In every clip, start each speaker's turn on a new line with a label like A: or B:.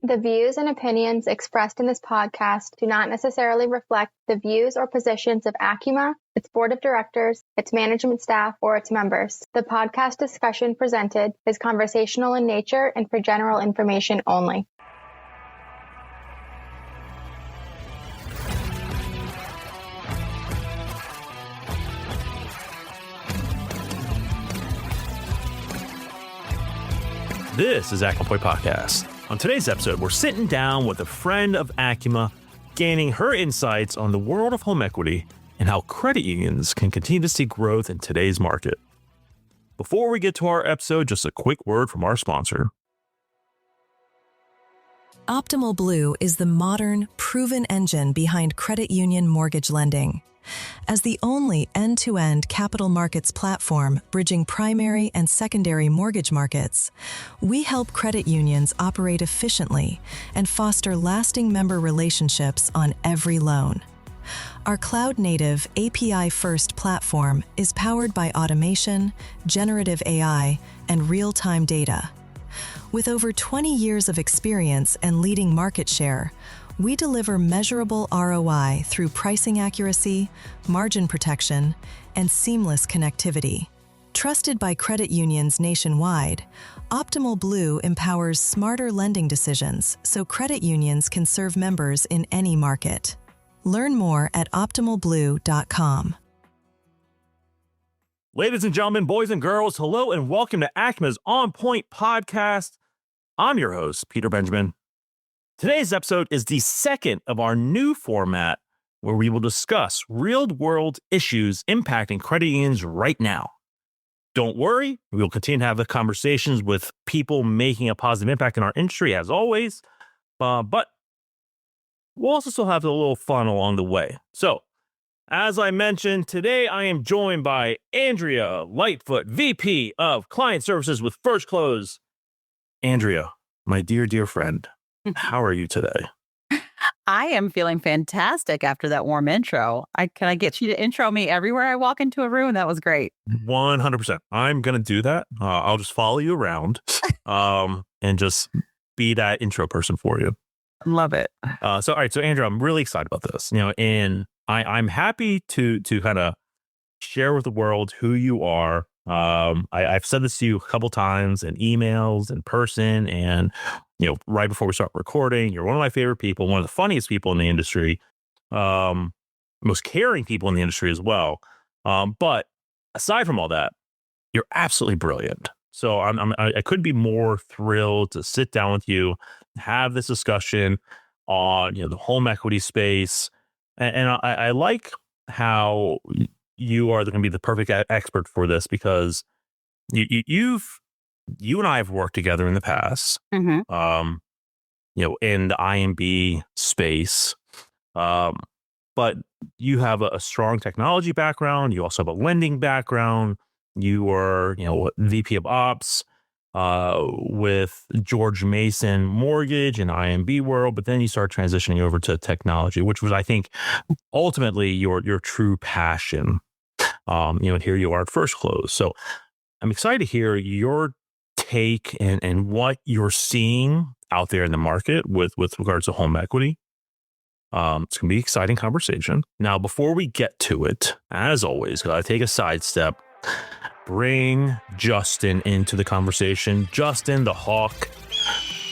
A: The views and opinions expressed in this podcast do not necessarily reflect the views or positions of Acuma, its board of directors, its management staff, or its members. The podcast discussion presented is conversational in nature and for general information only.
B: This is Acuma Point Podcast. On today's episode, we're sitting down with a friend of Acuma, gaining her insights on the world of home equity and how credit unions can continue to see growth in today's market. Before we get to our episode, just a quick word from our sponsor.
C: Optimal Blue is the modern, proven engine behind credit union mortgage lending. As the only end-to-end capital markets platform bridging primary and secondary mortgage markets, we help credit unions operate efficiently and foster lasting member relationships on every loan. Our cloud-native, API-first platform is powered by automation, generative AI, and real-time data. With over 20 years of experience and leading market share, we deliver measurable ROI through pricing accuracy, margin protection, and seamless connectivity. Trusted by credit unions nationwide, Optimal Blue empowers smarter lending decisions so credit unions can serve members in any market. Learn more at optimalblue.com.
B: Ladies and gentlemen, boys and girls, hello and welcome to Acuma's On Point Podcast. I'm your host, Peter Benjamin. Today's episode is the second of our new format where we will discuss real-world issues impacting credit unions right now. Don't worry, we will continue to have the conversations with people making a positive impact in our industry as always, but we'll also still have a little fun along the way. So, as I mentioned, today I am joined by Andria Lightfoot, VP of Client Services with FirstClose. Andria, my dear friend. How are you today?
D: I am feeling fantastic after that warm intro. Can I get you to intro me everywhere I walk into a room? That was great.
B: 100%. I'm going to do that. I'll just follow you around and just be that intro person for you.
D: Love it.
B: All right. So, Andrew, I'm really excited about this. And I'm happy to kind of share with the world who you are. I've said this to you a couple times in emails, in person, and right before we start recording. You're one of my favorite people, one of the funniest people in the industry, most caring people in the industry as well. But aside from all that, you're absolutely brilliant. So I couldn't be more thrilled to sit down with you, have this discussion on the home equity space, and I like how you are going to be the perfect expert for this because you and I have worked together in the past, in the IMB space. But you have a strong technology background. You also have a lending background. You were, VP of Ops with George Mason Mortgage and IMB world, but then you start transitioning over to technology, which was, I think, ultimately your true passion. And here you are at FirstClose. So I'm excited to hear your take and what you're seeing out there in the market with regards to home equity. It's going to be an exciting conversation. Now, before we get to it, as always, gotta take a sidestep. Bring Justin into the conversation. Justin, the Hawk.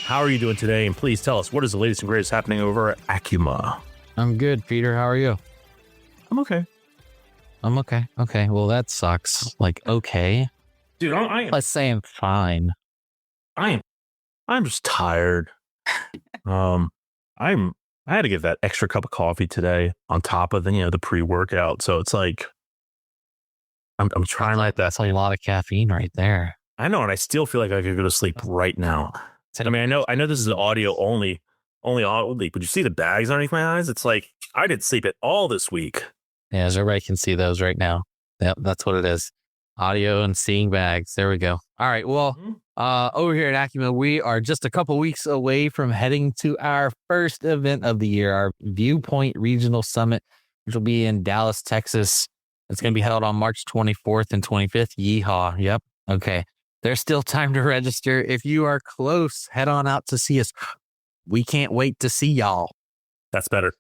B: How are you doing today? And please tell us, what is the latest and greatest happening over at Acuma?
E: I'm good, Peter. How are you?
B: I'm okay.
E: I'm okay. Okay. Well, that sucks. Like, okay.
B: Dude,
E: Let's say I'm fine.
B: I'm just tired. I had to get that extra cup of coffee today on top of the pre-workout. So it's like I'm trying like that.
E: That's a lot of caffeine right there.
B: I know, and I still feel like I could go to sleep right now. I mean, I know this is audio only, but you see the bags underneath my eyes? It's like I didn't sleep at all this week.
E: Yeah, as everybody can see those right now. Yep, that's what it is. Audio and seeing bags. There we go. All right. Well, over here at Acuma, we are just a couple weeks away from heading to our first event of the year, our Viewpoint Regional Summit, which will be in Dallas, Texas. It's going to be held on March 24th and 25th. Yeehaw. Yep. Okay. There's still time to register. If you are close, head on out to see us. we can't wait to see y'all.
B: That's better.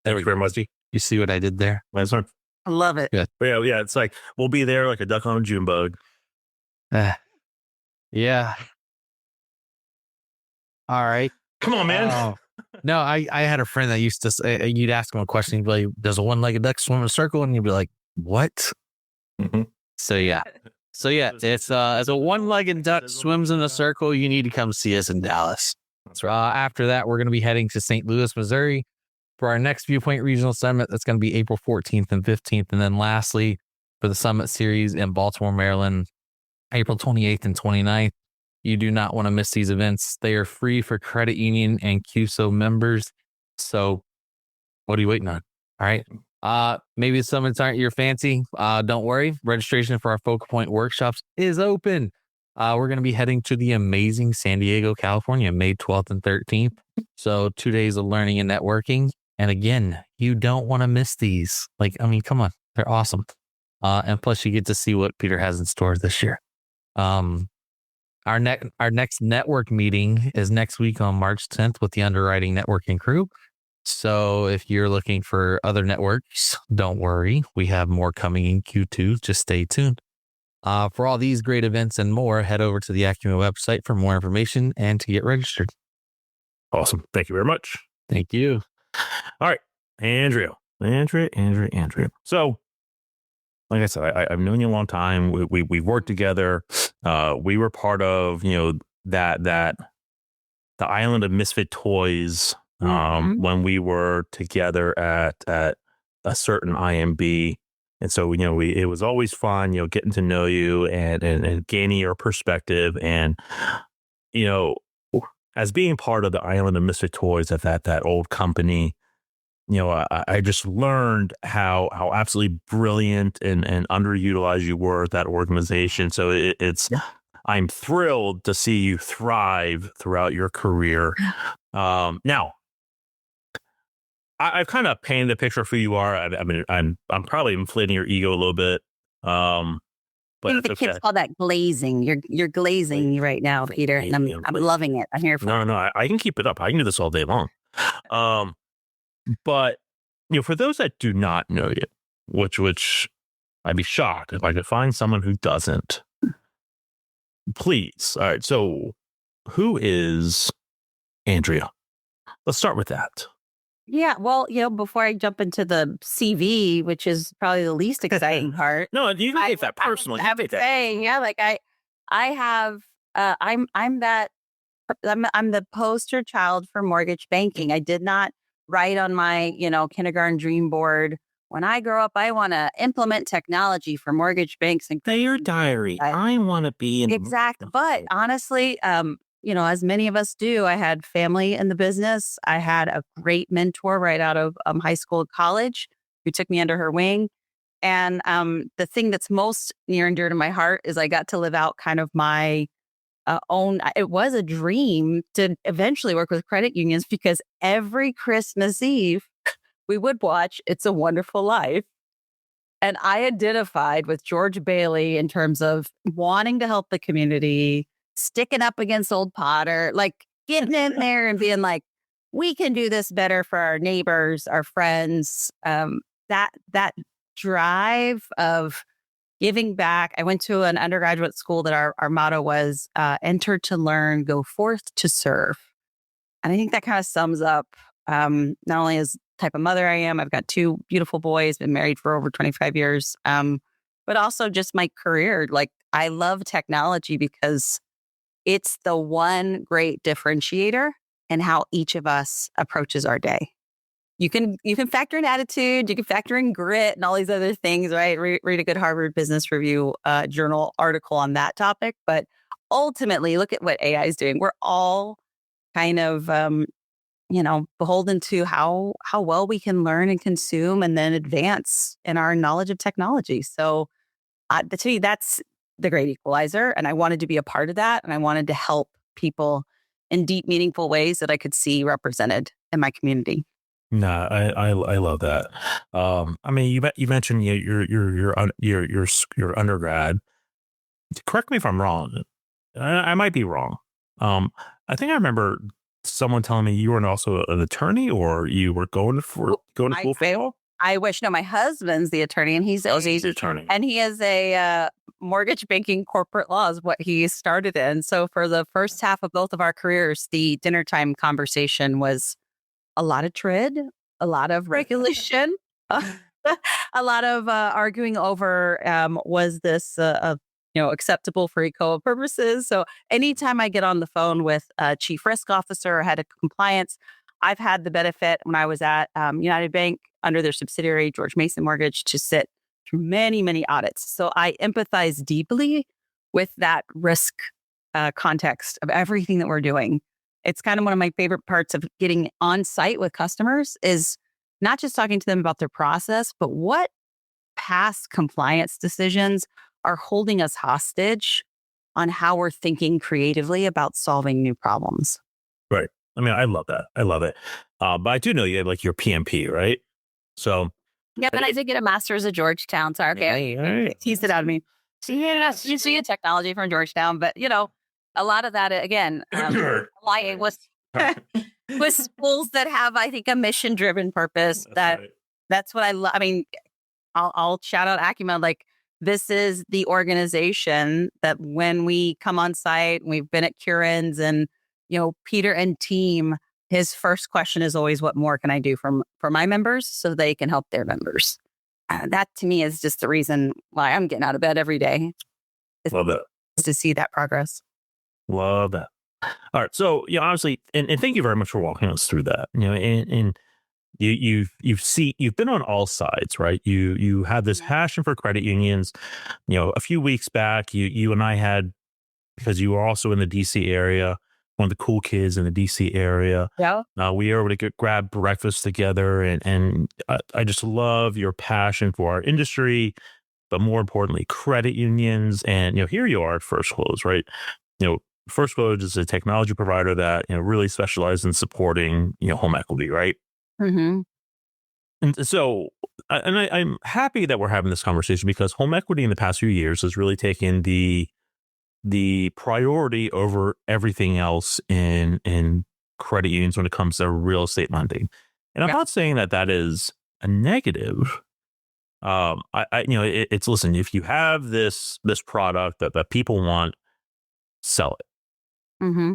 B: Thank you very much.
E: You see what I did there?
B: Nice one.
D: I love it.
E: Good.
B: But yeah, it's like we'll be there like a duck on a June bug.
E: Yeah. All right.
B: Come on, man.
E: No, I had a friend that used to say, you'd ask him a question, he'd be like, does a one-legged duck swim in a circle? And you'd be like, what?
B: Mm-hmm.
E: So yeah, it's as a one-legged duck swims in a circle, you need to come see us in Dallas.
B: That's right.
E: After that, we're going to be heading to St. Louis, Missouri for our next Viewpoint Regional Summit. That's going to be April 14th and 15th. And then lastly, for the Summit Series in Baltimore, Maryland, April 28th and 29th. You do not want to miss these events. They are free for credit union and QSO members. So what are you waiting on? All right. Maybe the summits aren't your fancy. Don't worry. Registration for our Focal Point workshops is open. We're going to be heading to the amazing San Diego, California, May 12th and 13th. So 2 days of learning and networking. And again, you don't want to miss these. Come on. They're awesome. And plus you get to see what Peter has in store this year. Our next network meeting is next week on March 10th with the underwriting networking crew. So if you're looking for other networks, don't worry. We have more coming in Q2. Just stay tuned. For all these great events and more, head over to the Acuma website for more information and to get registered.
B: Awesome. Thank you very much.
E: Thank you.
B: All right. Andrea. So, like I said, I've known you a long time. We've worked together. We were part of, that the Island of Misfit Toys when we were together at a certain IMB. And so, it was always fun, getting to know you and gaining your perspective. And, as being part of the Island of Misfit Toys at that old company, I just learned how absolutely brilliant and underutilized you were at that organization. So I'm thrilled to see you thrive throughout your career. Now, I've kind of painted the picture of who you are. I'm probably inflating your ego a little bit. But
D: I think the kids call that glazing. You're glazing right now, Peter, and I'm loving it. I'm here for it.
B: No, I can keep it up. I can do this all day long. But for those that do not know you, which I'd be shocked if I could find someone who doesn't. Please. All right. So who is Andria? Let's start with that.
D: Yeah. Well, before I jump into the CV, which is probably the least exciting part.
B: No, you can take that personally.
D: I'm the poster child for mortgage banking. I did not write on my, kindergarten dream board, when I grow up, I want to implement technology for mortgage banks and
B: your diary. I want to be in
D: exactly. But honestly, as many of us do, I had family in the business. I had a great mentor right out of high school and college who took me under her wing. And the thing that's most near and dear to my heart is I got to live out kind of my own. It was a dream to eventually work with credit unions because every Christmas Eve we would watch It's a Wonderful Life. And I identified with George Bailey in terms of wanting to help the community, sticking up against old Potter, like getting in there and being like, we can do this better for our neighbors, our friends. That drive of giving back. I went to an undergraduate school that our motto was enter to learn, go forth to serve. And I think that kind of sums up not only as type of mother I am, I've got 2 beautiful boys, been married for over 25 years, but also just my career. Like I love technology because it's the one great differentiator in how each of us approaches our day. You can factor in attitude, you can factor in grit and all these other things, right? Read a good Harvard Business Review journal article on that topic. But ultimately, look at what AI is doing. We're all kind of, beholden to how well we can learn and consume and then advance in our knowledge of technology. So to me, that's the great equalizer. And I wanted to be a part of that. And I wanted to help people in deep, meaningful ways that I could see represented in my community.
B: No, I love that. You mentioned your undergrad. Correct me if I'm wrong. I might be wrong. I think I remember someone telling me you were also an attorney, or you were going to school for?
D: I wish. No, my husband's the attorney, and he's
B: the attorney,
D: and he is a mortgage banking corporate law is what he started in. So for the first half of both of our careers, the dinner time conversation was a lot of TRID, a lot of regulation, a lot of arguing over was this acceptable for ECOA purposes. So anytime I get on the phone with a chief risk officer or head of compliance, I've had the benefit when I was at United Bank under their subsidiary, George Mason Mortgage, to sit through many, many audits. So I empathize deeply with that risk context of everything that we're doing. It's kind of one of my favorite parts of getting on site with customers is not just talking to them about their process, but what past compliance decisions are holding us hostage on how we're thinking creatively about solving new problems.
B: Right. I mean, I love that. I love it. But I do know you have like your PMP, right? So.
D: Yeah, but I did get a master's at Georgetown. Sorry, okay. Tease it out of me. You see a technology from Georgetown, but a lot of that again, lying was schools that have, I think, a mission-driven purpose. That's what I love. I mean, I'll shout out Acumen. Like, this is the organization that when we come on site, we've been at Curins and Peter and team. His first question is always, what more can I do for my members so they can help their members? That to me is just the reason why I'm getting out of bed every day.
B: Love that.
D: To see that progress.
B: Love that. All right. So, obviously, and thank you very much for walking us through that. And you've been on all sides, right? You had this passion for credit unions. A few weeks back, you and I had, because you were also in the DC area, one of the cool kids in the DC area.
D: Yeah.
B: We were able to grab breakfast together. And I just love your passion for our industry, but more importantly, credit unions. And, here you are at FirstClose, right? FirstClose is a technology provider that, really specializes in supporting, home equity, right?
D: Mm-hmm.
B: And so, I'm happy that we're having this conversation because home equity in the past few years has really taken the priority over everything else in credit unions when it comes to real estate lending. And I'm not saying that is a negative. It's listen, if you have this product that people want, sell it.
D: Mm-hmm.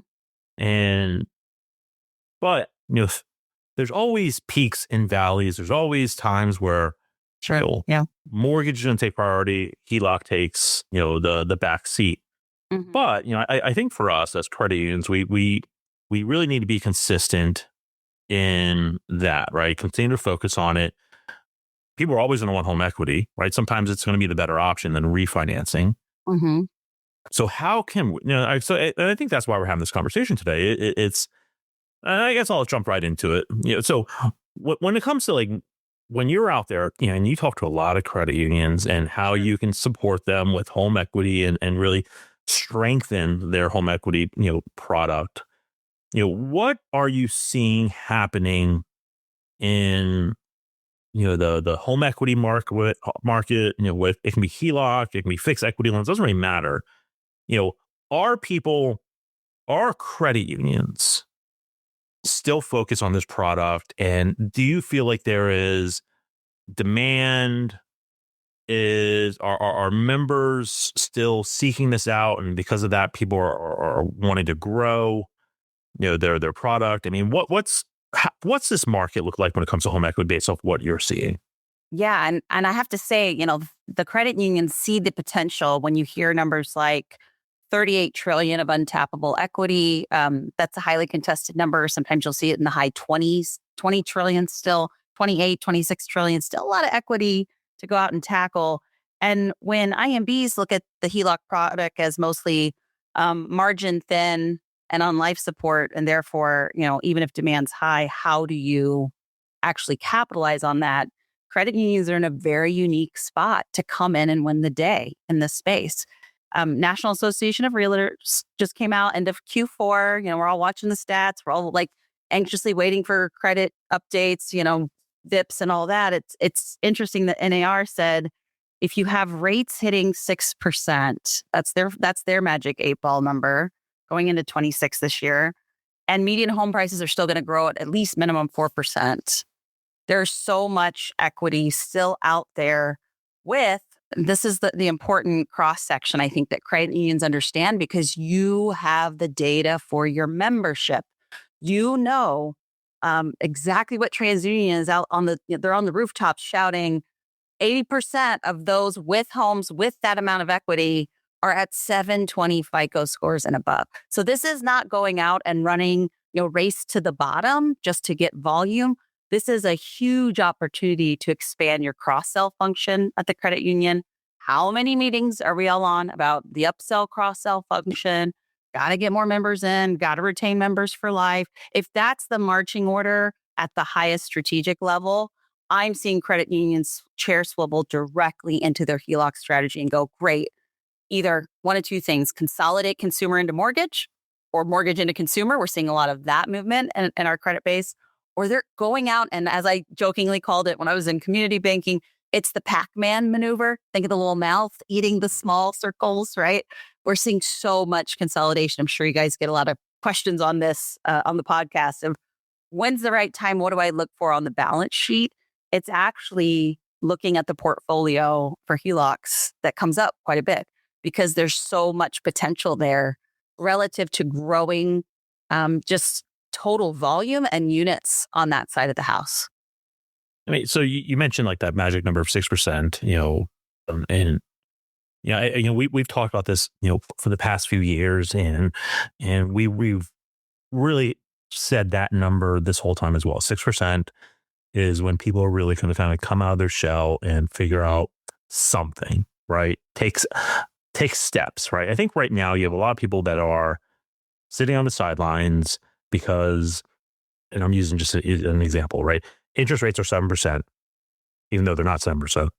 B: But there's always peaks and valleys. There's always times where mortgage is going to take priority. HELOC takes the back seat.
D: Mm-hmm.
B: But I think for us as credit unions, we really need to be consistent in that, right? Continue to focus on it. People are always going to want home equity, right? Sometimes it's going to be the better option than refinancing.
D: Mm-hmm.
B: So how can we? I think that's why we're having this conversation today. It's I guess I'll jump right into it. So when it comes to when you're out there, and you talk to a lot of credit unions and how you can support them with home equity and really strengthen their home equity, product. What are you seeing happening in, the home equity market, with it can be HELOC, it can be fixed equity loans, doesn't really matter. Are credit unions still focused on this product? And do you feel like there is demand? Are members still seeking this out, and because of that, people are wanting to grow, their product? I mean, what's this market look like when it comes to home equity based off what you're seeing?
D: Yeah, and I have to say, the credit unions see the potential when you hear numbers like 38 trillion of untappable equity. That's a highly contested number. Sometimes you'll see it in the high 20s, 20 trillion still, 28, 26 trillion, still a lot of equity to go out and tackle. And when IMBs look at the HELOC product as mostly margin thin and on life support, and therefore, even if demand's high, how do you actually capitalize on that? Credit unions are in a very unique spot to come in and win the day in this space. National Association of Realtors just came out end of Q4. We're all watching the stats. We're all anxiously waiting for credit updates, VIPs and all that. It's interesting that NAR said if you have rates hitting 6%, that's their magic 8-ball number going into 26 this year. and median home prices are still going to grow at least minimum 4%. There's so much equity still out there with, this is the important cross section, I think, that credit unions understand, because you have the data for your membership. You know exactly what TransUnion is out on they're on the rooftops shouting 80% of those with homes with that amount of equity are at 720 FICO scores and above. So this is not going out and running, race to the bottom just to get volume. This is a huge opportunity to expand your cross-sell function at the credit union. How many meetings are we all on about the upsell, cross-sell function? Got to get more members in, got to retain members for life. If that's the marching order at the highest strategic level, I'm seeing credit unions chair swivel directly into their HELOC strategy and go, great. Either one of two things, consolidate consumer into mortgage or mortgage into consumer. We're seeing a lot of that movement in our credit base. Or they're going out and, as I jokingly called it when I was in community banking, it's the Pac-Man maneuver. Think of the little mouth eating the small circles, right? We're seeing so much consolidation. I'm sure you guys get a lot of questions on this on the podcast of when's the right time? What do I look for on the balance sheet? It's actually looking at the portfolio for HELOCs that comes up quite a bit because there's so much potential there relative to growing just total volume and units on that side of the house.
B: I mean, so you mentioned like that magic number of 6%, and we've talked about this, for the past few years, and we've really said that number this whole time as well. 6% is when people are really going to kind of come out of their shell and figure out something, right? Takes steps, right? I think right now you have a lot of people that are sitting on the sidelines because, and I'm using just an example, right? Interest rates are 7%, even though they're not 7%.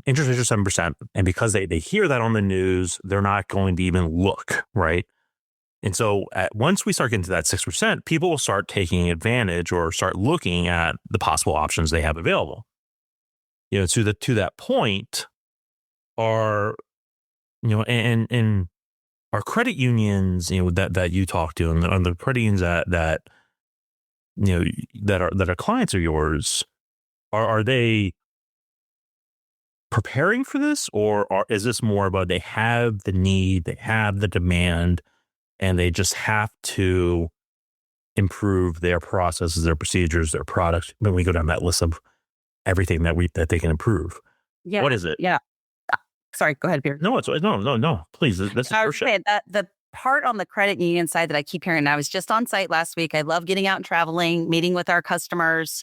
B: Interest rates are 7%. And because they hear that on the news, they're not going to even look, right? And so once we start getting to that 6%, people will start taking advantage or start looking at the possible options they have available. To that point are, and our credit unions, that you talk to, and the credit unions that are clients of yours, are they preparing for this, or is this more about they have the need, they have the demand, and they just have to improve their processes, their procedures, their products? When we go down that list of everything that they can improve,
D: yeah,
B: what is it?
D: Yeah. Sorry, go ahead, Peter.
B: No, no. Please, this is your show.
D: The part on the credit union side that I keep hearing, and I was just on site last week. I love getting out and traveling, meeting with our customers.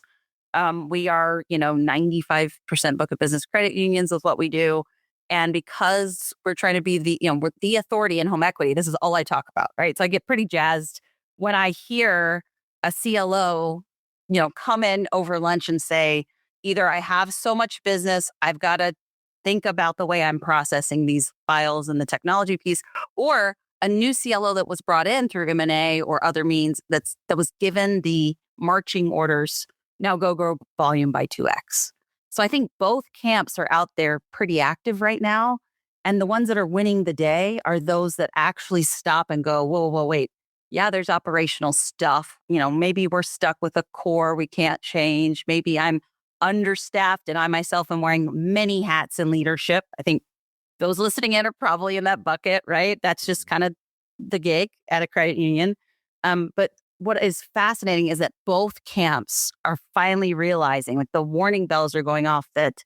D: We are, 95% book of business credit unions is what we do. And because we're trying to be we're the authority in home equity, this is all I talk about, right? So I get pretty jazzed when I hear a CLO, come in over lunch and say, either I have so much business, I've got to think about the way I'm processing these files and the technology piece, or a new CLO that was brought in through M&A or other means that was given the marching orders, now go grow volume by 2x. So I think both camps are out there pretty active right now. And the ones that are winning the day are those that actually stop and go, whoa, wait. Yeah, there's operational stuff. Maybe we're stuck with a core we can't change. Maybe I'm understaffed and I myself am wearing many hats in leadership. I think those listening in are probably in that bucket, right? That's just kind of the gig at a credit union. But what is fascinating is that both camps are finally realizing, like the warning bells are going off, that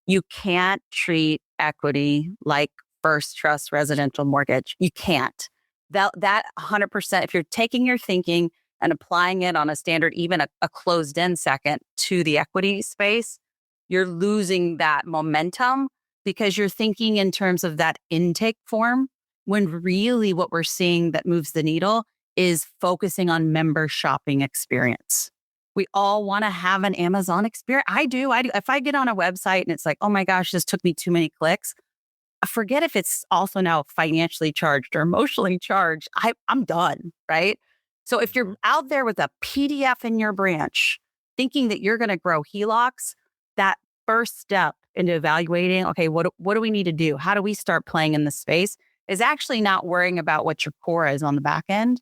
D: you can't treat equity like First Trust residential mortgage. You can't. That 100%, if you're taking your thinking and applying it on a standard, even a closed-end second to the equity space, you're losing that momentum because you're thinking in terms of that intake form, when really what we're seeing that moves the needle is focusing on member shopping experience. We all want to have an Amazon experience. I do. If I get on a website and it's like, oh my gosh, this took me too many clicks, I forget if it's also now financially charged or emotionally charged. I'm done, right? So if you're out there with a PDF in your branch, thinking that you're going to grow HELOCs, that first step into evaluating, okay, what do we need to do? How do we start playing in the space? Is actually not worrying about what your core is on the back end.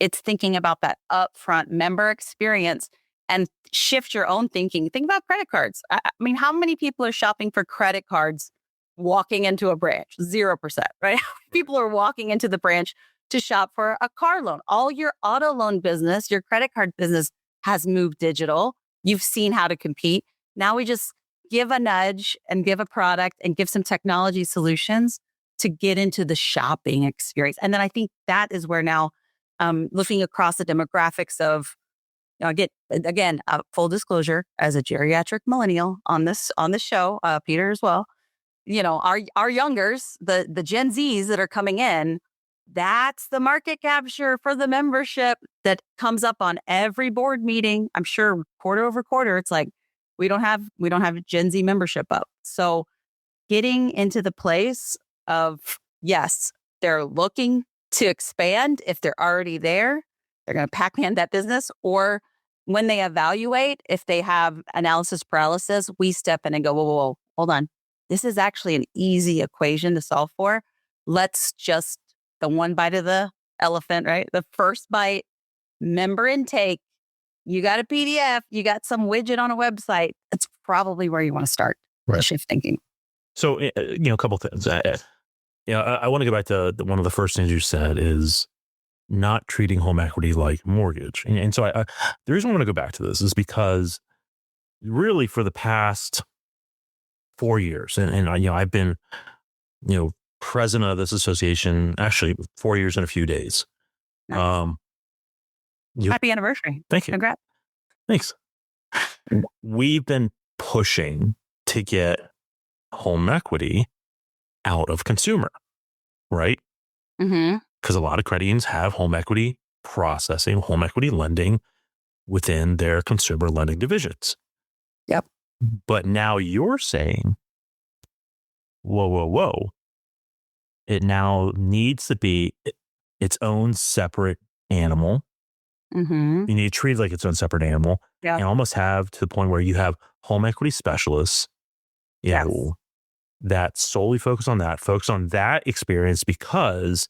D: It's thinking about that upfront member experience and shift your own thinking. Think about credit cards. I mean, how many people are shopping for credit cards walking into a branch? 0%, right? People are walking into the branch to shop for a car loan. All your auto loan business, your credit card business has moved digital. You've seen how to compete. Now we just give a nudge and give a product and give some technology solutions to get into the shopping experience. And then I think that is where now, looking across the demographics of, again, full disclosure, as a geriatric millennial on this show, Peter as well, our youngers, the Gen Zs that are coming in, that's the market capture for the membership that comes up on every board meeting. I'm sure quarter over quarter, it's like, we don't have Gen Z membership up. So getting into the place of, yes, they're looking to expand. If they're already there, they're going to Pac-Man that business. Or when they evaluate, if they have analysis paralysis, we step in and go, whoa, hold on. This is actually an easy equation to solve for. Let's just, the one bite of the elephant, right? The first bite, member intake. You got a PDF, you got some widget on a website. It's probably where you want to start to shift thinking.
B: So, a couple things. I want to go back to one of the first things you said is not treating home equity like mortgage. And so the reason I want to go back to this is because really for the past 4 years, and I've been, president of this association, actually 4 years and a few days.
D: Nice. Happy anniversary.
B: Thank you.
D: Congrats.
B: Thanks. We've been pushing to get home equity out of consumer, right?
D: Mm-hmm.
B: Because a lot of credit unions have home equity processing, home equity lending within their consumer lending divisions.
D: Yep.
B: But now you're saying, whoa. It now needs to be its own separate animal.
D: Mm-hmm.
B: You need to treat it like its own separate animal, and almost have to the point where you have home equity specialists, that solely focus on that experience, because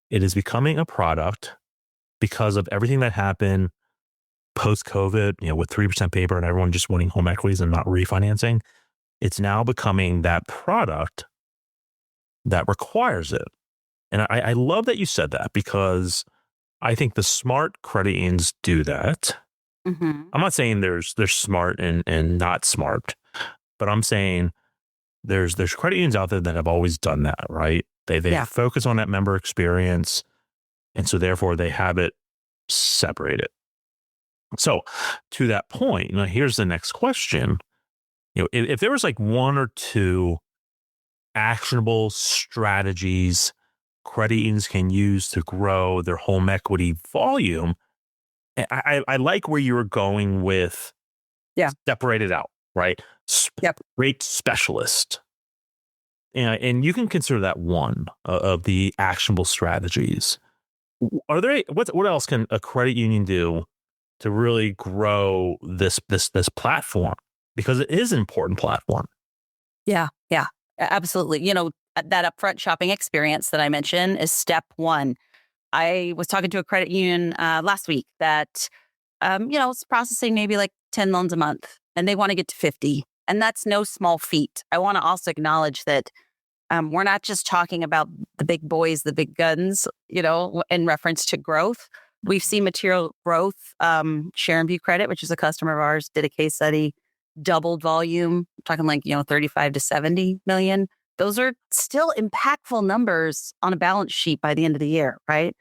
B: it is becoming a product because of everything that happened post-COVID, with 3% paper and everyone just wanting home equities and not refinancing. It's now becoming that product that requires it. And I love that you said that, because I think the smart credit unions do that.
D: Mm-hmm.
B: I'm not saying there's smart and not smart, but I'm saying there's credit unions out there that have always done that, right? They focus on that member experience, and so therefore they have it separated. So to that point, here's the next question. If there was like one or two actionable strategies credit unions can use to grow their home equity volume, I like where you were going with separate it out, right? Great specialist. And you can consider that one of the actionable strategies. Are there what else can a credit union do to really grow this platform? Because it is an important platform.
D: Yeah, absolutely. That upfront shopping experience that I mentioned is step one. I was talking to a credit union last week that, is processing maybe like 10 loans a month, and they want to get to 50. And that's no small feat. I want to also acknowledge that we're not just talking about the big boys, the big guns, in reference to growth. We've seen material growth. Sharon View Credit, which is a customer of ours, did a case study, doubled volume, talking like, 35 to 70 million. Those are still impactful numbers on a balance sheet by the end of the year, right?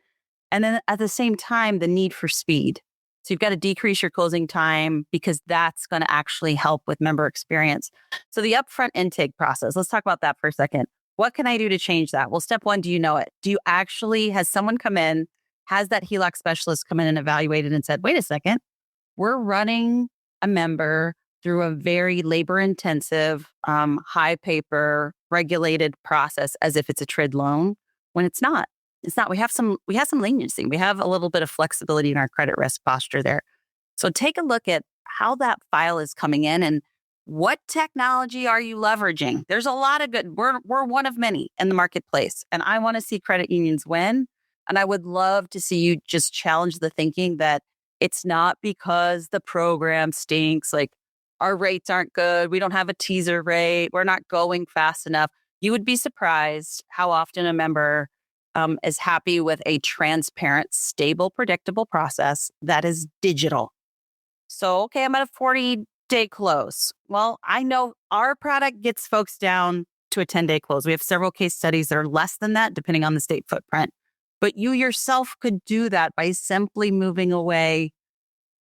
D: And then at the same time, the need for speed. So you've got to decrease your closing time, because that's going to actually help with member experience. So the upfront intake process, let's talk about that for a second. What can I do to change that? Well, step one, do you know it? Has someone come in, has that HELOC specialist come in and evaluated and said, wait a second, we're running a member through a very labor-intensive, high paper, regulated process as if it's a TRID loan, when it's not. It's not. We have some leniency. We have a little bit of flexibility in our credit risk posture there. So take a look at how that file is coming in and what technology are you leveraging? There's a lot of good. We're one of many in the marketplace, and I want to see credit unions win And I would love to see you just challenge the thinking that it's not because the program stinks, like our rates aren't good, we don't have a teaser rate, we're not going fast enough. You would be surprised how often a member is happy with a transparent, stable, predictable process that is digital. So, okay, I'm at a 40-day close. Well, I know our product gets folks down to a 10-day close. We have several case studies that are less than that, depending on the state footprint. But you yourself could do that by simply moving away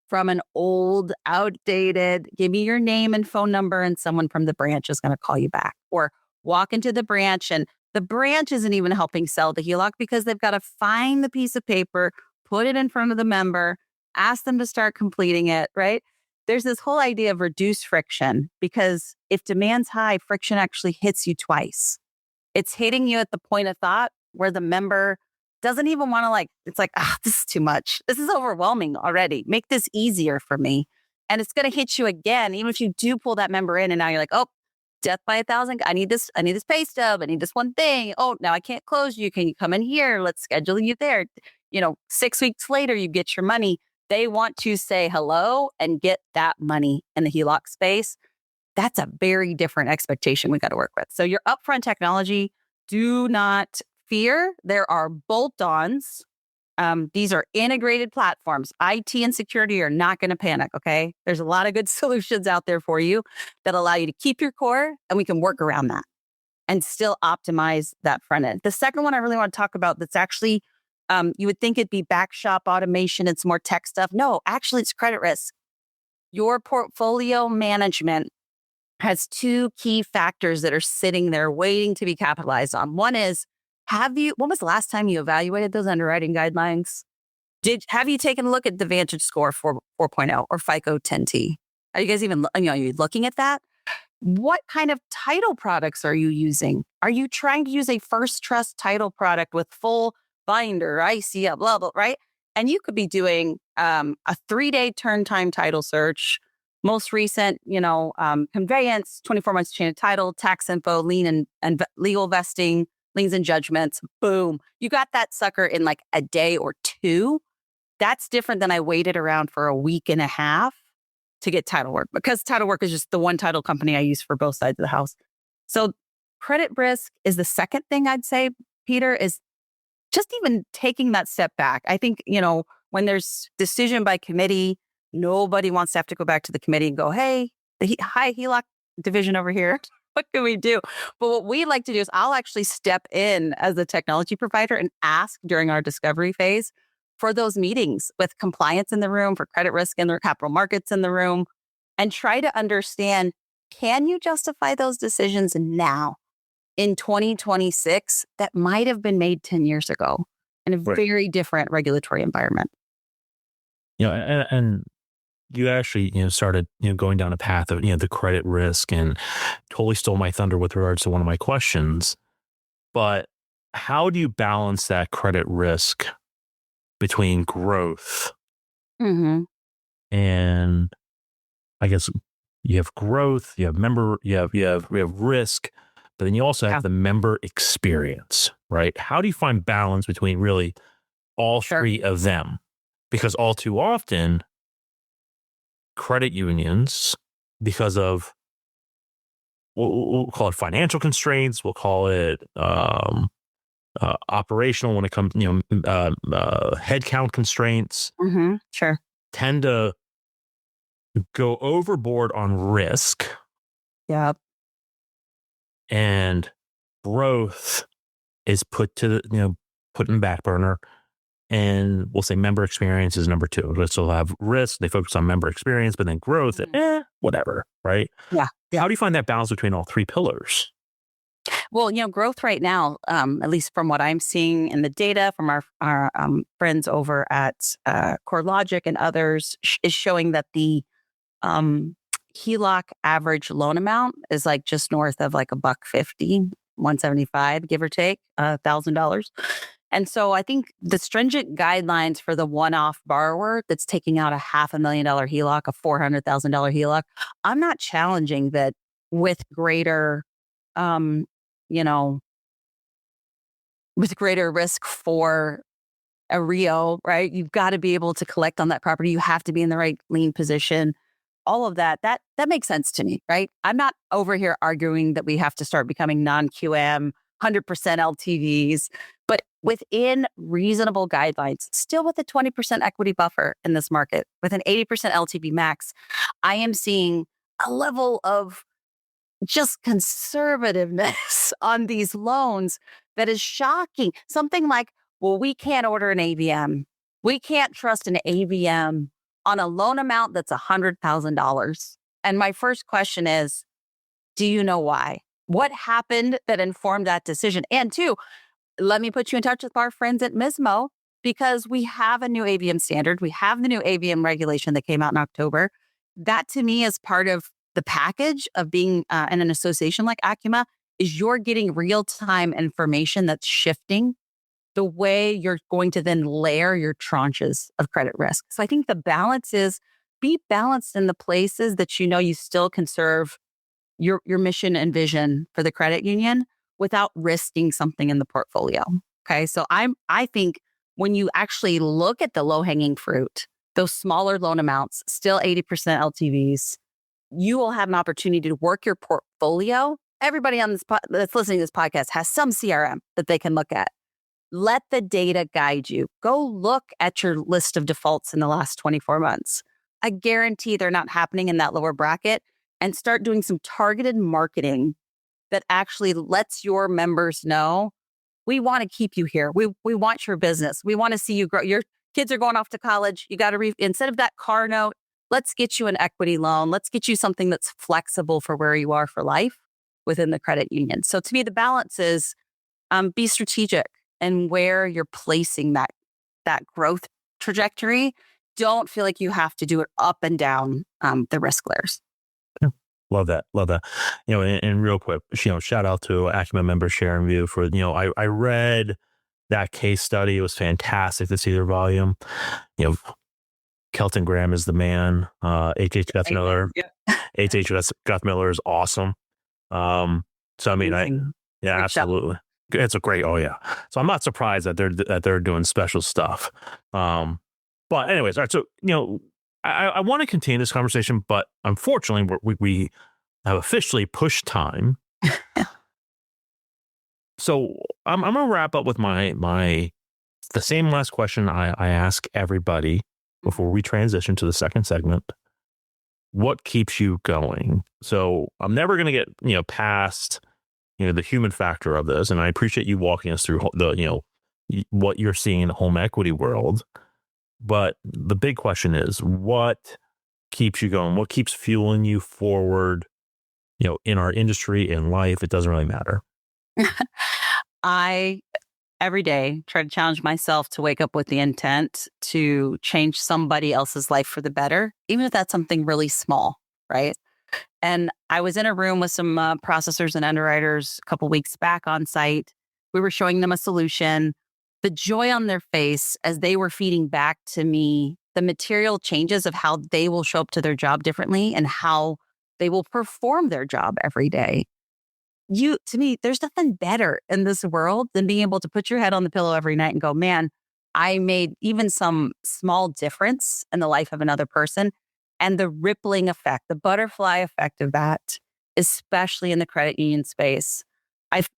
D: from an old, outdated, give me your name and phone number, and someone from the branch is going to call you back. Or walk into the branch, and the branch isn't even helping sell the HELOC because they've got to find the piece of paper, put it in front of the member, ask them to start completing it, right? There's this whole idea of reduced friction, because if demand's high, friction actually hits you twice. It's hitting you at the point of thought where the member doesn't even want to, it's like, this is too much. This is overwhelming already. Make this easier for me. And it's going to hit you again, even if you do pull that member in and now you're like, oh, death by 1,000. I need this pay stub. I need this one thing. Oh, now I can't close you. Can you come in here? Let's schedule you there. 6 weeks later, you get your money. They want to say hello and get that money in the HELOC space. That's a very different expectation we got to work with. So your upfront technology, do not fear. There are bolt-ons. These are integrated platforms. IT and security are not going to panic, okay? There's a lot of good solutions out there for you that allow you to keep your core, and we can work around that and still optimize that front end. The second one I really want to talk about that's actually, you would think it'd be back shop automation, it's more tech stuff. No, actually it's credit risk. Your portfolio management has two key factors that are sitting there waiting to be capitalized on. One is, when was the last time you evaluated those underwriting guidelines? Have you taken a look at the Vantage Score 4.0 or FICO 10T? Are you guys even, are you looking at that? What kind of title products are you using? Are you trying to use a First Trust title product with full binder, ICL, blah, blah, right? And you could be doing a 3-day turn time title search, most recent, conveyance, 24 months chain of title, tax info, lien and legal vesting, liens and judgments. Boom. You got that sucker in like a day or two. That's different than I waited around for a week and a half to get title work, because title work is just the one title company I use for both sides of the house. So credit risk is the second thing I'd say, Peter, is just even taking that step back. I think, when there's decision by committee, nobody wants to have to go back to the committee and go, hey, hi, HELOC division over here. What can we do? But what we like to do is I'll actually step in as the technology provider and ask during our discovery phase for those meetings with compliance in the room, for credit risk in the capital markets in the room, and try to understand, can you justify those decisions now in 2026 that might have been made 10 years ago in a very different regulatory environment?
B: And you actually, started, going down a path of, the credit risk, and totally stole my thunder with regards to one of my questions. But how do you balance that credit risk between growth?
D: Mm-hmm.
B: And I guess you have growth, you have risk, but then you also have the member experience, right? How do you find balance between really all three of them? Because all too often, credit unions, because of, we'll call it financial constraints, we'll call it operational when it comes, headcount constraints, tend to go overboard on risk.
D: Yep.
B: And growth is put in the back burner. And we'll say member experience is number 2. Let's still have risk. They focus on member experience, but then growth, whatever, right?
D: Yeah.
B: How do you find that balance between all three pillars?
D: Well, growth right now, at least from what I'm seeing in the data from our friends over at CoreLogic and others, is showing that the HELOC average loan amount is like just north of like $150, $175, give or take $1,000. And so I think the stringent guidelines for the one-off borrower that's taking out a $500,000 HELOC, a $400,000 HELOC, I'm not challenging that with greater, with greater risk for a Rio, right? You've got to be able to collect on that property. You have to be in the right lien position. All of that makes sense to me, right? I'm not over here arguing that we have to start becoming non-QM, 100% LTVs, but within reasonable guidelines, still with a 20% equity buffer in this market, with an 80% LTV max, I am seeing a level of just conservativeness on these loans that is shocking. Something like, well, we can't order an AVM. We can't trust an AVM on a loan amount that's $100,000. And my first question is, do you know why? What happened that informed that decision? And two, let me put you in touch with our friends at MISMO, because we have a new AVM standard. We have the new AVM regulation that came out in October. That to me is part of the package of being in an association like Acuma, is you're getting real-time information that's shifting the way you're going to then layer your tranches of credit risk. So I think the balance is, be balanced in the places that you still can serve your mission and vision for the credit union without risking something in the portfolio. Okay. So I think when you actually look at the low-hanging fruit, those smaller loan amounts, still 80% LTVs, you will have an opportunity to work your portfolio. Everybody on this that's listening to this podcast has some CRM that they can look at. Let the data guide you. Go look at your list of defaults in the last 24 months. I guarantee they're not happening in that lower bracket, and start doing some targeted marketing that actually lets your members know, we want to keep you here. We want your business. We want to see you grow. Your kids are going off to college. You got to, instead of that car note, let's get you an equity loan. Let's get you something that's flexible for where you are for life within the credit union. So to me, the balance is be strategic and where you're placing that growth trajectory. Don't feel like you have to do it up and down the risk layers.
B: Love that. And real quick, shout out to Acuma member Sharon View for, I read that case study. It was fantastic to see their volume. Kelton Graham is the man. H.H. Guthmiller.
D: Yeah.
B: H.H. Guthmiller is awesome. So I mean,
D: Great
B: absolutely.
D: Job.
B: It's a great, So I'm not surprised that they're doing special stuff. But anyways, all right. So, I want to continue this conversation, but unfortunately we have officially pushed time. So I'm going to wrap up with the same last question I ask everybody before we transition to the second segment. What keeps you going? So I'm never going to get, past, the human factor of this. And I appreciate you walking us through what you're seeing in the home equity world. But the big question is, what keeps you going? What keeps fueling you forward, in our industry, in life? It doesn't really matter.
D: I, every day, try to challenge myself to wake up with the intent to change somebody else's life for the better, even if that's something really small, right? And I was in a room with some processors and underwriters a couple weeks back on site. We were showing them a solution. The joy on their face as they were feeding back to me the material changes of how they will show up to their job differently and how they will perform their job every day. To me, there's nothing better in this world than being able to put your head on the pillow every night and go, man, I made even some small difference in the life of another person. And the rippling effect, the butterfly effect of that, especially in the credit union space.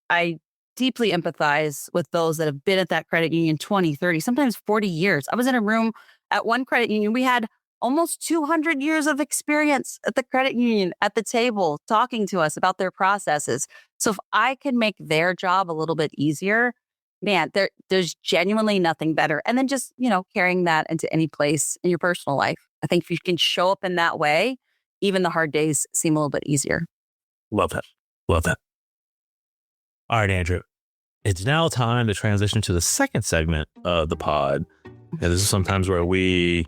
D: I deeply empathize with those that have been at that credit union 20, 30, sometimes 40 years. I was in a room at one credit union. We had almost 200 years of experience at the credit union at the table talking to us about their processes. So if I can make their job a little bit easier, man, there's genuinely nothing better. And then just, carrying that into any place in your personal life. I think if you can show up in that way, even the hard days seem a little bit easier.
B: Love that. All right, Andrew. It's now time to transition to the second segment of the pod. And this is sometimes where we,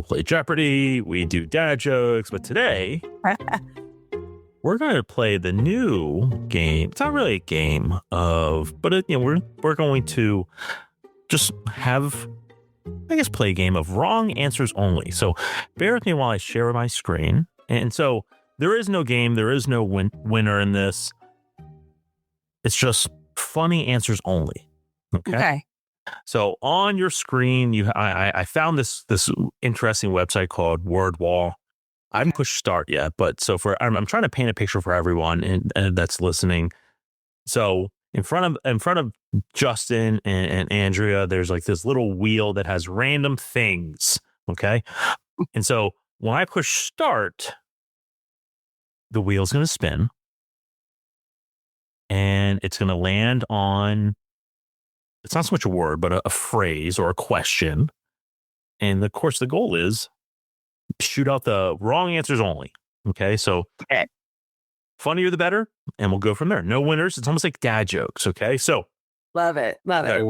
B: play Jeopardy, we do dad jokes, but today we're going to play the new game. It's not really a game but we're going to just have, play a game of wrong answers only. So bear with me while I share my screen. And so there is no game, there is no winner in this. It's just funny answers only. Okay. So on your screen, I found this interesting website called WordWall. I haven't pushed start yet, but so I'm trying to paint a picture for everyone and that's listening. So in front of Justin and Andrea, there's like this little wheel that has random things. Okay. And so when I push start, the wheel's going to spin and it's going to land on, it's not so much a word, but a phrase or a question. And of course, the goal is shoot out the wrong answers only. Okay. So funnier the better. And we'll go from there. No winners. It's almost like dad jokes. Okay. So
D: Love it. Love it.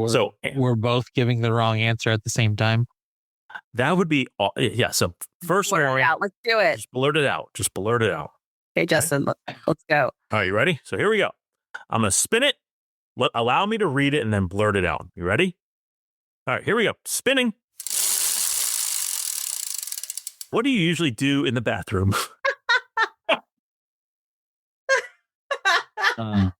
E: We're both giving the wrong answer at the same time.
B: That would be, yeah. So first,
D: Blurt it out. Let's do it.
B: Just blurt it out. Just blurt it out.
D: Okay, Justin, let's go.
B: All right. You ready? So here we go. I'm going to spin it. Allow me to read it and then blurt it out. You ready? All right. Here we go. Spinning. What do you usually do in the bathroom? Come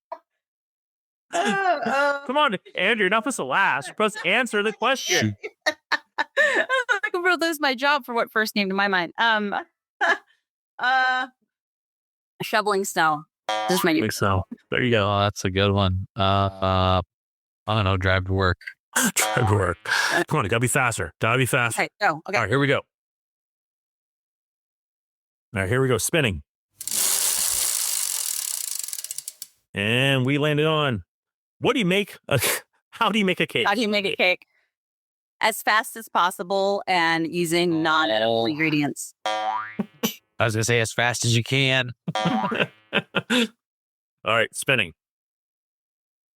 B: on, Andrew, you're not supposed to last. You're supposed to answer the question.
D: I could lose my job for what first came to my mind. Shoveling snow. This is my new.
B: So there you go.
E: Oh, that's a good one. I don't know. Drive to work.
B: Drive to work. Come on, it gotta be faster.
D: Okay, go. Okay.
B: All right, here we go. All right, here we go. Spinning. And we landed on, how do you make a cake?
D: How do you make a cake? As fast as possible and using non-edible ingredients.
E: I was going to say as fast as you can.
B: All right, spinning.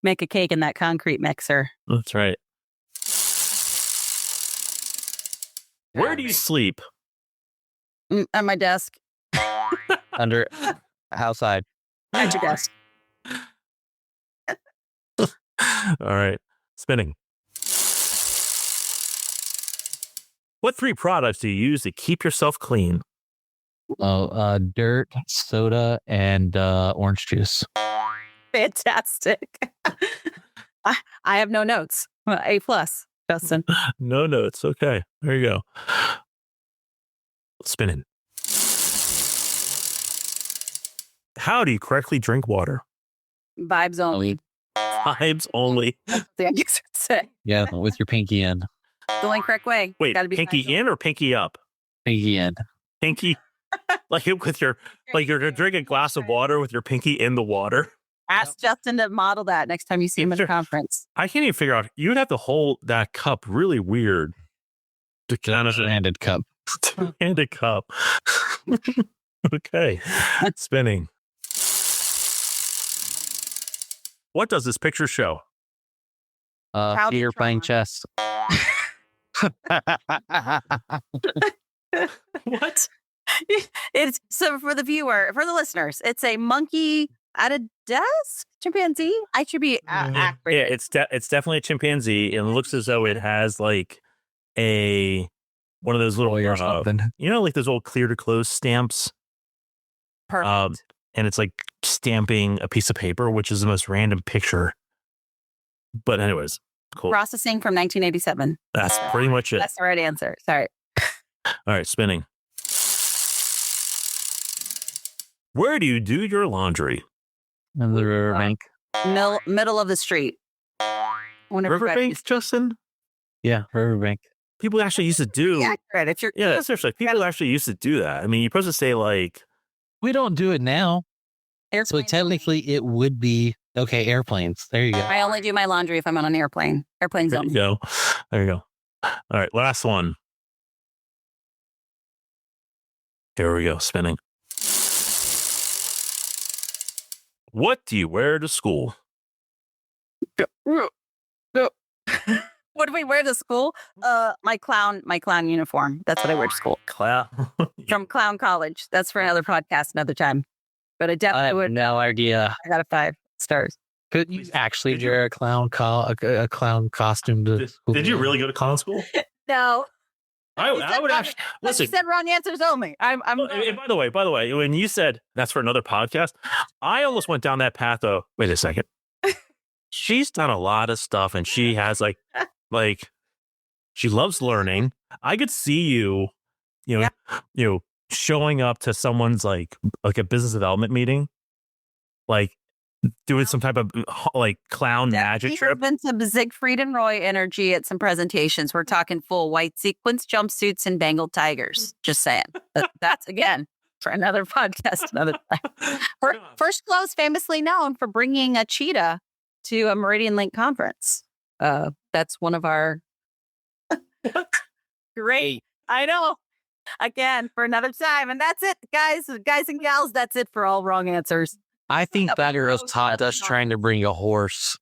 D: Make a cake in that concrete mixer.
B: That's right. Where do you sleep?
D: At my desk.
E: Outside.
D: At your desk.
B: All right, spinning. What 3 products do you use to keep yourself clean?
E: Dirt, soda, and orange juice.
D: Fantastic. I have no notes. A+, Justin.
B: No notes. Okay, there you go. Spinning. How do you correctly drink water?
D: Vibes only.
B: Vibes only.
D: That's what the experts say.
E: Yeah, with your pinky in.
D: The only correct way.
B: Wait, pinky in or pinky up?
E: Pinky in.
B: Pinky, like with your, like you're gonna drink a glass of water with your pinky in the water.
D: Ask Justin to model that next time you see him at a conference.
B: I can't even figure out. You would have to hold that cup really weird. To kind of
E: Two-handed cup.
B: Two-handed cup. Okay, spinning. What does this picture show?
E: Peter playing chess.
B: What?
D: It's so for the viewer, for the listeners, it's a monkey at a desk, chimpanzee. I should be accurate.
B: Yeah, it's definitely a chimpanzee, and it looks as though it has like one of those little
E: or something.
B: like those old clear to close stamps.
D: Perfect.
B: And it's like stamping a piece of paper, which is the most random picture. But anyways, cool.
D: Processing from 1987.
B: That's pretty much it.
D: That's the right answer. Sorry.
B: All right, spinning. Where do you do your laundry?
E: In the riverbank.
D: Middle of the street.
B: Riverbank, Justin?
E: Yeah, riverbank.
B: People actually used to do.
D: Accurate. If you're
B: seriously, people actually used to do that. I mean, you're supposed to say like.
E: We don't do it now.
D: Airplanes.
E: So technically it would be, okay, airplanes. There you go.
D: I only do my laundry if I'm on an airplane. Airplanes
B: There
D: only.
B: you go. There you go. All right, last one. Here we go, spinning. What do you wear to school?
D: What do we wear to school? My clown uniform. That's what I wear to school.
B: Clown.
D: From clown college. That's for another podcast, another time. But I definitely
E: I have
D: would.
E: no idea.
D: I got a 5 stars.
E: Could you actually wear a clown costume to school?
B: Did you really go to clown school?
D: No.
B: I would actually listen.
D: You said wrong answers only. I'm.
B: And by the way, when you said that's for another podcast, I almost went down that path of wait a second. She's done a lot of stuff and she has like Like, she loves learning. I could see you, showing up to someone's like a business development meeting, like doing some type of like clown magic trip.
D: There's been some Siegfried and Roy energy at some presentations. We're talking full white sequins jumpsuits and Bengal tigers. Just saying. That's again for another podcast, another time. FirstClose famously known for bringing a cheetah to a Meridian Link conference. That's one of our great. I know. Again, for another time. And that's it, guys and gals. That's it for all wrong answers.
E: I think that girl's taught us trying to bring a horse.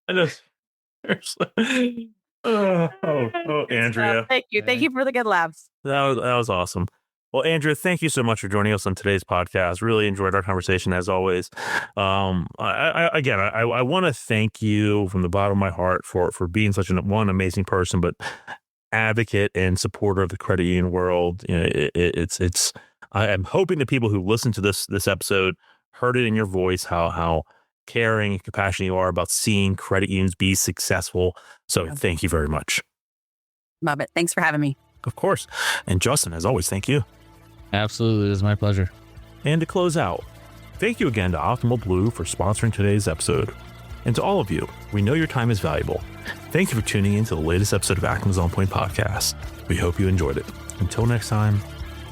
B: I know. Seriously. Andrea.
D: Thank you. Thank you for the good laughs.
B: That was awesome. Well, Andrea, thank you so much for joining us on today's podcast. Really enjoyed our conversation as always. I want to thank you from the bottom of my heart for being such one amazing person, but advocate and supporter of the credit union world. I'm hoping the people who listen to this episode heard it in your voice, how caring and compassionate you are about seeing credit unions be successful. So thank you very much.
D: Love it. Thanks for having me.
B: Of course. And Justin, as always, thank you.
E: Absolutely. It is my pleasure.
B: And to close out, thank you again to Optimal Blue for sponsoring today's episode. And to all of you, we know your time is valuable. Thank you for tuning in to the latest episode of Acuma's On Point podcast. We hope you enjoyed it. Until next time,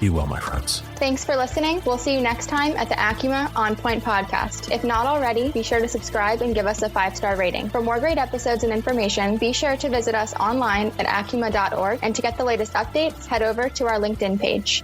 B: be well, my friends.
A: Thanks for listening. We'll see you next time at the Acuma On Point podcast. If not already, be sure to subscribe and give us a 5-star rating. For more great episodes and information, be sure to visit us online at acuma.org. And to get the latest updates, head over to our LinkedIn page.